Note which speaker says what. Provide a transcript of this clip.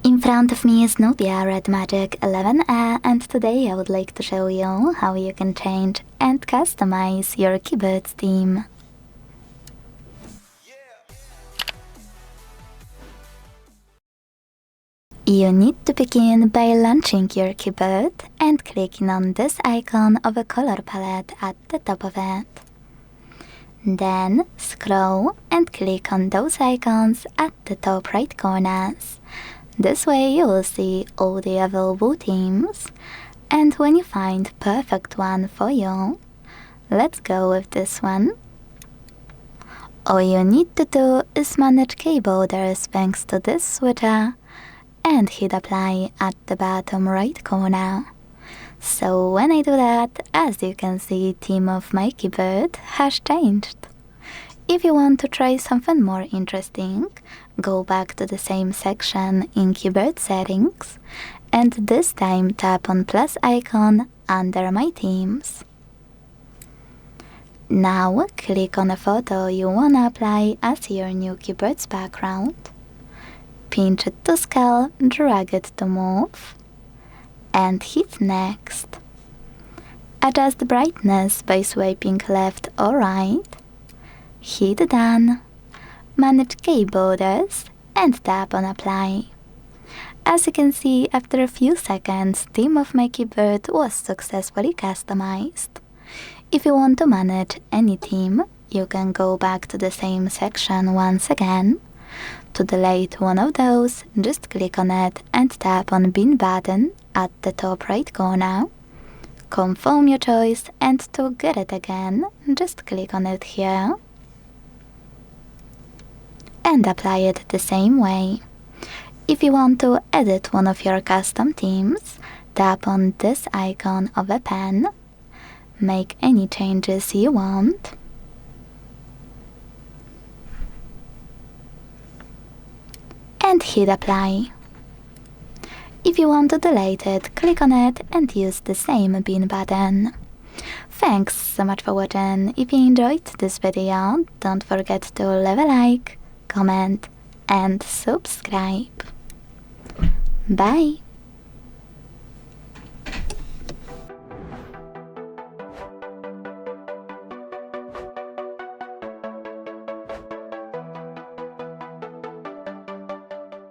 Speaker 1: In front of me is Nubia RedMagic 11A, and today I would like to show you how you can change and customize your keyboard theme. You need to begin by launching your keyboard and clicking on this icon of a color palette at the top of it. Then scroll and click on those icons at the top right corners. This way you will see all the available themes, and when you find perfect one for you, let's go with this one. All you need to do is manage keyboarders thanks to this switcher and hit apply at the bottom right corner. So when I do that, as you can see, theme of my keyboard has changed. If you want to try something more interesting, go back to the same section in keyboard settings and this time tap on plus icon under my themes. Now click on a photo you wanna apply as your new keyboard's background. Pinch it to scale, drag it to move, and hit next. Adjust the brightness by swiping left or right. Hit done. Manage keyboarders and tap on apply. As you can see, after a few seconds, theme of my keyboard was successfully customized. If you want to manage any theme, you can go back to the same section once again. To delete one of those, just click on it and tap on bin button at the top right corner. Confirm your choice, and to get it again, just click on it here and apply it the same way. If you want to edit one of your custom themes, tap on this icon of a pen, make any changes you want, and hit apply. If you want to delete it, click on it and use the same bin button. Thanks so much for watching. If you enjoyed this video, don't forget to leave a like, comment and subscribe. Bye!